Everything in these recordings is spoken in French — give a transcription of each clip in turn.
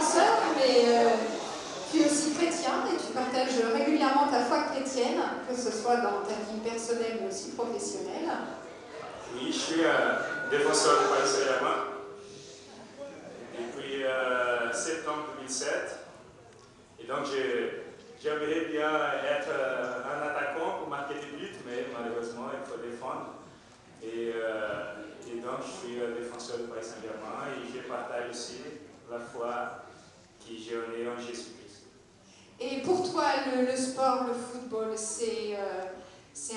danseur, mais tu es aussi chrétien et tu partages régulièrement ta foi chrétienne, que ce soit dans ta vie personnelle mais aussi professionnelle. Oui, je suis un défenseur du Paris Saint-Germain depuis septembre 2007. Et donc, j'aimerais bien être un attaquant pour marquer des buts, mais malheureusement, il faut défendre. Et donc, je suis défenseur du Paris Saint-Germain et je partage aussi la foi que j'ai en Jésus-Christ. Et pour toi, le sport, le football, c'est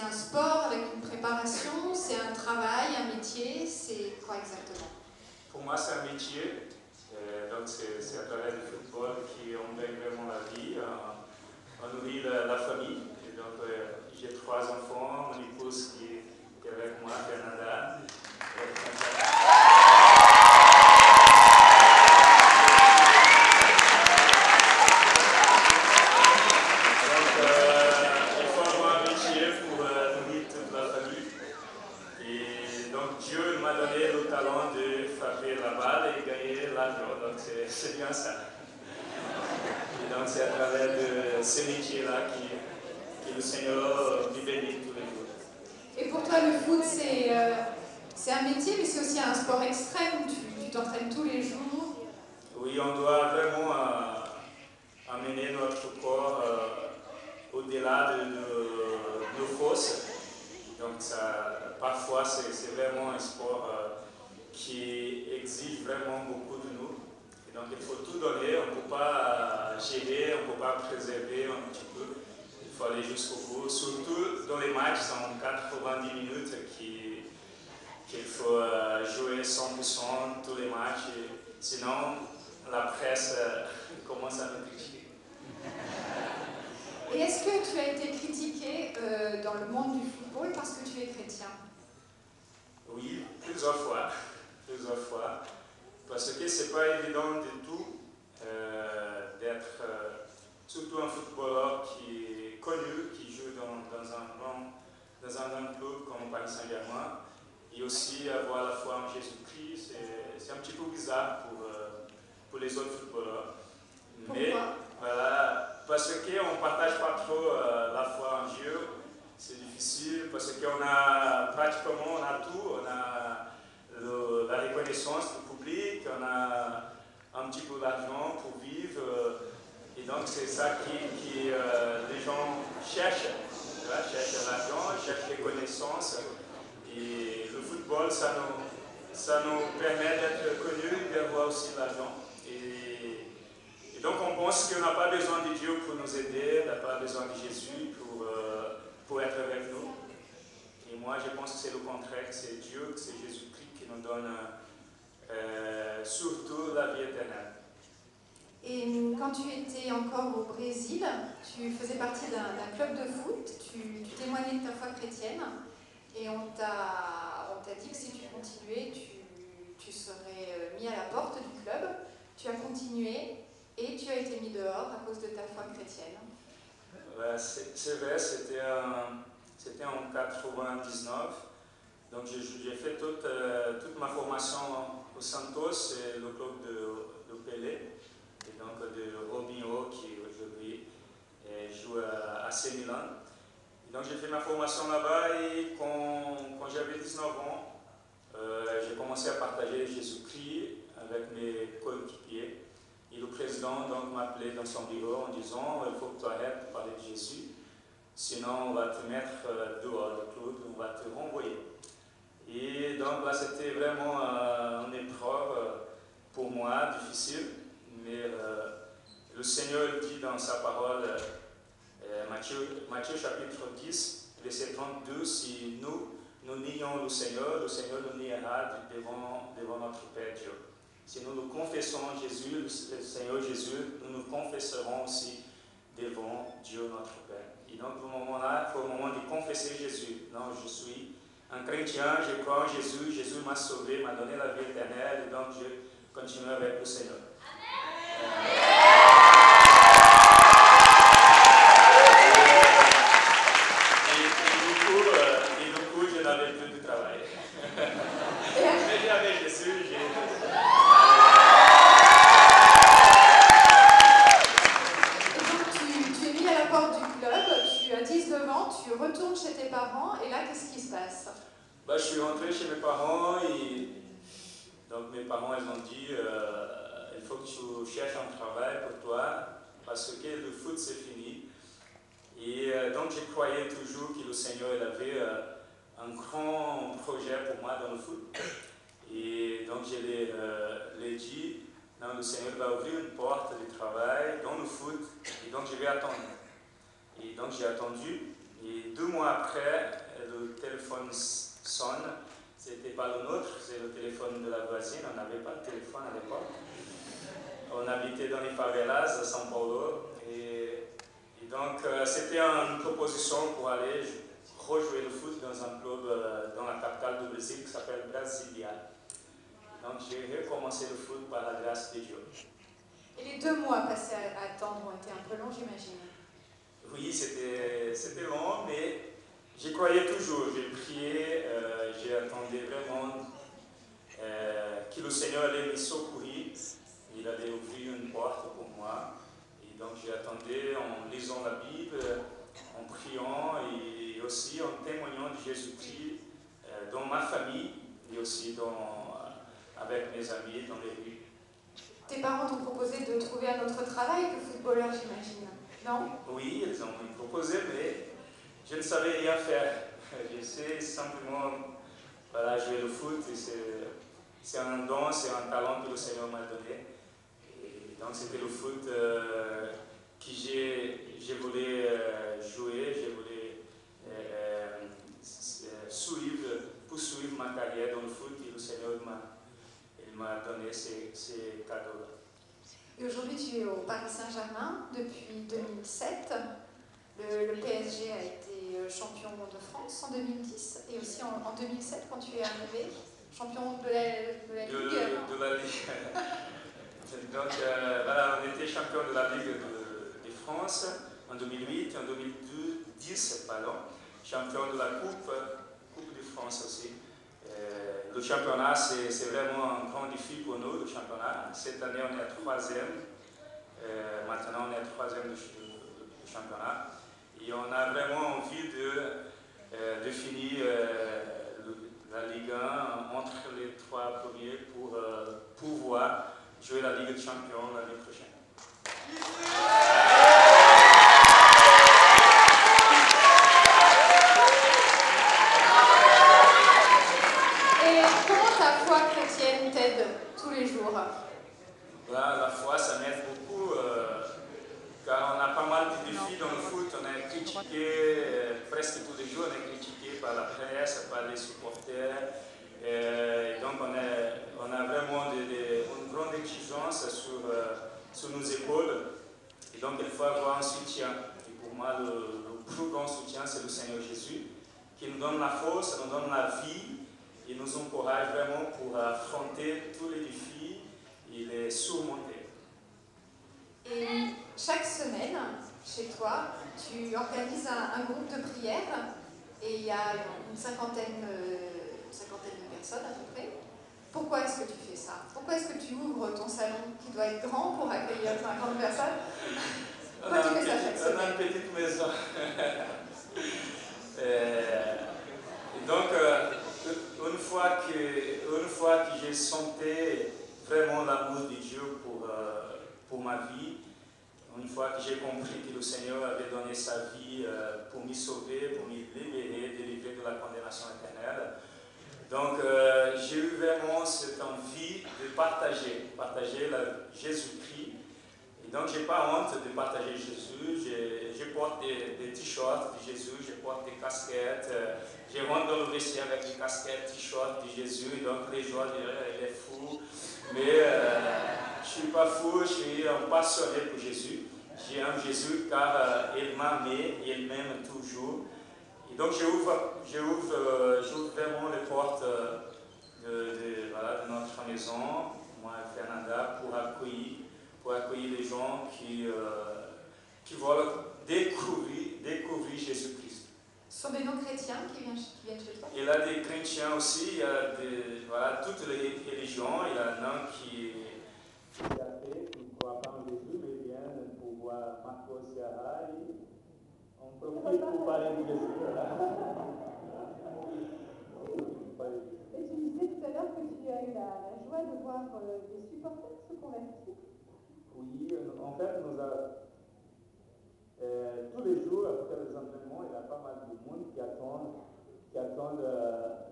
un sport avec une préparation, c'est un travail, un métier, c'est quoi exactement? Pour moi, c'est un métier. Donc, c'est à travers le football qu'on gagne vraiment la vie. On nourrit la famille. Et donc, j'ai 3 enfants, mon épouse qui est avec moi, Fernanda. C'est bien ça. Et donc c'est à travers de ces métiers-là que le Seigneur nous bénit tous les jours. Et pour toi, le foot, c'est un métier, mais c'est aussi un sport extrême. Tu t'entraînes tous les jours. Oui, on doit vraiment amener notre corps au-delà de nos forces. Donc parfois, c'est vraiment un sport qui exige vraiment beaucoup de nous. Et donc il faut tout donner, on ne peut pas gérer, on ne peut pas préserver un petit peu. Il faut aller jusqu'au bout. Surtout dans les matchs, c'est en 90 minutes qu'il faut jouer 100% tous les matchs. Et sinon, la presse commence à nous critiquer. Et est-ce que tu as été critiqué dans le monde du football parce que tu es chrétien? Oui, plusieurs fois. Parce que ce n'est pas évident du tout d'être surtout un footballeur qui est connu, qui joue dans un grand club comme Paris Saint-Germain, et aussi avoir la foi en Jésus-Christ. C'est un petit peu bizarre pour les autres footballeurs. Mais voilà, parce qu'on ne partage pas trop la foi en Dieu, c'est difficile, parce qu'on a pratiquement tout. On a la reconnaissance du public, on a un petit peu d'argent pour vivre, et donc c'est ça qui les gens cherchent. Cherchent l'argent, cherchent les connaissances, et le football, ça nous permet d'être connus et d'avoir aussi l'argent. Et donc on pense qu'on n'a pas besoin de Dieu pour nous aider, on n'a pas besoin de Jésus pour être avec nous. Et moi je pense que c'est le contraire, c'est Dieu, c'est Jésus-Christ qui nous donne surtout la vie éternelle. Et quand tu étais encore au Brésil, tu faisais partie d'un club de foot, tu témoignais de ta foi chrétienne, et on t'a dit que si tu continuais, tu serais mis à la porte du club. Tu as continué et tu as été mis dehors à cause de ta foi chrétienne. C'est vrai, c'était en 99. Donc j'ai fait toute ma formation au Santos, c'est le club de Pelé, et donc de Robinho qui aujourd'hui joue à AC Milan. Et donc j'ai fait ma formation là-bas, et quand j'avais 19 ans, j'ai commencé à partager Jésus-Christ avec mes coéquipiers. Et le président m'a appelé dans son bureau en disant « Il faut que tu arrêtes de parler de Jésus, sinon on va te mettre dehors du club, on va te renvoyer. » Et donc là, c'était vraiment une épreuve pour moi, difficile, mais le Seigneur dit dans sa parole, Matthieu chapitre 10, verset 32, si nous nions le Seigneur nous niera devant notre Père Dieu. Si nous nous confessons Jésus, le Seigneur Jésus, nous nous confesserons aussi devant Dieu notre Père. Et donc, au moment-là, il faut au moment de confesser Jésus. Non, je suis un chrétien, je crois en Jésus, Jésus m'a sauvé, m'a donné la vie éternelle, et donc je continue avec le Seigneur. Amen. Et du coup, je n'avais plus de travail. Mais j'avais Jésus, chez mes parents et donc mes parents ils ont dit il faut que tu cherches un travail pour toi parce que le foot c'est fini. Et donc je croyais toujours que le Seigneur il avait un grand projet pour moi dans le foot. Et donc je l'ai dit, non, le Seigneur va ouvrir une porte de travail dans le foot et donc je vais attendre. Et donc j'ai attendu et 2 mois après, le téléphone sonne. C'était pas le nôtre, c'est le téléphone de la voisine. On n'avait pas de téléphone à l'époque. On habitait dans les favelas à São Paulo. Et donc c'était une proposition pour aller rejouer le foot dans un club dans la capitale du Brésil qui s'appelle Brasilia. Donc j'ai recommencé le foot par la grâce de Dieu. Et les 2 mois passés à attendre ont été un peu longs, j'imagine. Oui, c'était long, mais j'y croyais toujours. J'ai prié, j'attendais vraiment que le Seigneur allait me secourir. Il allait ouvrir une porte pour moi. Et donc j'attendais en lisant la Bible, en priant et aussi en témoignant de Jésus-Christ dans ma famille et aussi avec mes amis dans les rues. Tes parents t'ont proposé de trouver un autre travail que footballeur, j'imagine, non? Oui, ils ont proposé, mais je ne savais rien faire. Je sais simplement jouer le foot. C'est un don, c'est un talent que le Seigneur m'a donné. Et donc c'était le foot que je voulais jouer, je voulais poursuivre ma carrière dans le foot et le Seigneur m'a donné ces cadeaux-là. Et aujourd'hui, tu es au Paris Saint-Germain depuis 2007. Le PSG a été champion de France en 2010 et aussi en 2007 quand tu es arrivé, champion de la Ligue. De la Ligue. Donc voilà, on était champion de la Ligue de France en 2008, en 2010, champion de la Coupe de France aussi. Le championnat, c'est vraiment un grand défi pour nous, le championnat. Cette année, on est à 3e. Maintenant, on est à 3e du championnat. Et on a vraiment envie de finir la Ligue 1 entre les 3 premiers pour pouvoir jouer la Ligue des Champions l'année prochaine. Tous les jours? La foi, ça m'aide beaucoup, car on a pas mal de défis dans le foot. On est critiqué presque tous les jours, on est critiqué par la presse, par les supporters. Et donc on a vraiment une grande exigence sur nos épaules. Et donc il faut avoir un soutien. Et pour moi, le plus grand soutien, c'est le Seigneur Jésus, qui nous donne la force, nous donne la vie. Il nous encourage vraiment pour affronter tous les défis et les surmonter. Et chaque semaine, chez toi, tu organises un groupe de prière et il y a une cinquantaine de personnes à peu près. Pourquoi est-ce que tu fais ça? Pourquoi est-ce que tu ouvres ton salon qui doit être grand pour accueillir 50 personnes? Pourquoi tu fais ça chaque semaine? On a une petite maison. Et donc, une fois que j'ai senti vraiment l'amour de Dieu pour ma vie, une fois que j'ai compris que le Seigneur avait donné sa vie pour me sauver, pour me libérer, délivrer de la condamnation éternelle, donc j'ai eu vraiment cette envie de partager Jésus-Christ. Et donc je n'ai pas honte de partager Jésus. Je porte des t-shirts de Jésus, je porte des casquettes. Je rentre dans le vestiaire avec des casquettes, t-shirts de Jésus. Donc les gens diraient, il est fou. Mais je ne suis pas fou, je suis un passionné pour Jésus. J'aime Jésus car il m'a aimé, il m'aime toujours. Et donc j'ouvre vraiment les portes de notre maison, moi et Fernanda, pour accueillir les gens qui veulent découvrir Jésus-Christ. Ce sont des non-chrétiens qui viennent chez toi? Il y a des chrétiens aussi, il y a toutes les religions. Il y en a qui ne croient pas en Jésus, mais viennent pour voir Marcos Sierra et on profite pour parler de Jésus. avec eux. Et tu disais tout à l'heure que tu as eu la joie de voir des supporters se convertir. Oui, en fait, tous les jours, après les entraînements, il y a pas mal de monde qui attendent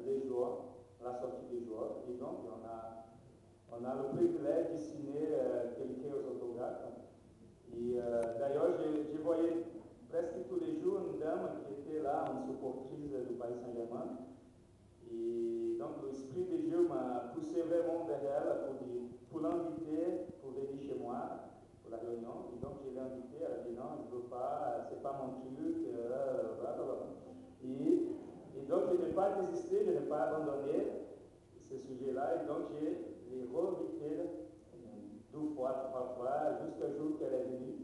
les joueurs, la sortie des joueurs. Et donc, on a le privilège de signer quelques autographes. Et d'ailleurs, je voyais presque tous les jours une dame qui était là, une supportrice du Paris Saint-Germain. Et donc, l'Esprit de Dieu m'a poussé vraiment vers elle pour l'inviter pour venir chez moi pour la réunion. Et donc, je l'ai invitée, elle a dit non, je ne veux pas, c'est pas mon truc, blablabla. Et donc, je n'ai pas désisté, je n'ai pas abandonné ce sujet-là. Et donc, j'ai réinvité 2 fois, 3 fois, jusqu'au jour qu'elle est venue.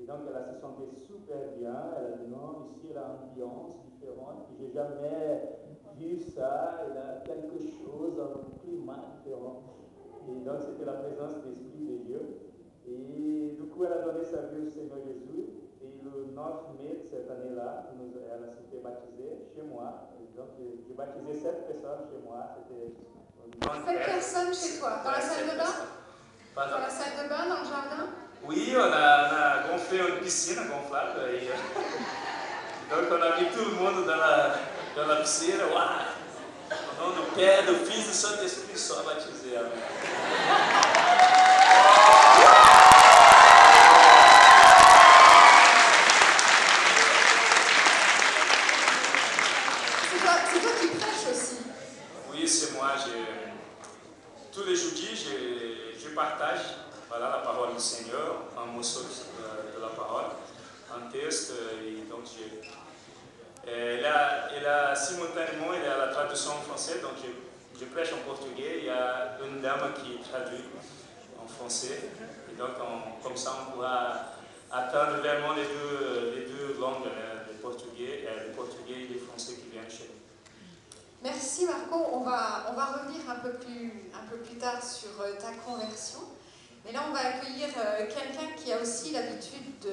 Et donc, elle se sentait super bien. Elle a dit non, ici, elle a une ambiance différente. Je n'ai jamais vu ça. Elle a quelque chose, un climat différent. Et donc, c'était la présence de l'Esprit de Dieu. Et du coup, elle a donné sa vie au Seigneur Jésus. Et le 9 mai de cette année-là, elle a été baptisée chez moi. Et donc, j'ai baptisé 7 personnes chez moi. C'était 7 personnes chez toi, dans la salle de bain? Pardon? Dans la salle de bain, dans le jardin? Oui, on a gonflé une piscine gonflable. Et, donc, on a mis tout le monde dans la piscine. Waouh! Au nom du Père, du Fils et du Saint-Esprit, sois baptisé. Amen. C'est toi qui prêches aussi? Oui, c'est moi. Tous les jeudis, je partage la parole du Seigneur, un morceau de la parole, un texte. Et donc, simultanément, il y a la traduction en français, donc je prêche en portugais. Il y a une dame qui traduit en français. Et donc, comme ça, on pourra atteindre vraiment les deux langues, le portugais et le français qui viennent chez nous. Merci Marco, on va revenir un peu plus tard sur ta conversion. Mais là, on va accueillir quelqu'un qui a aussi l'habitude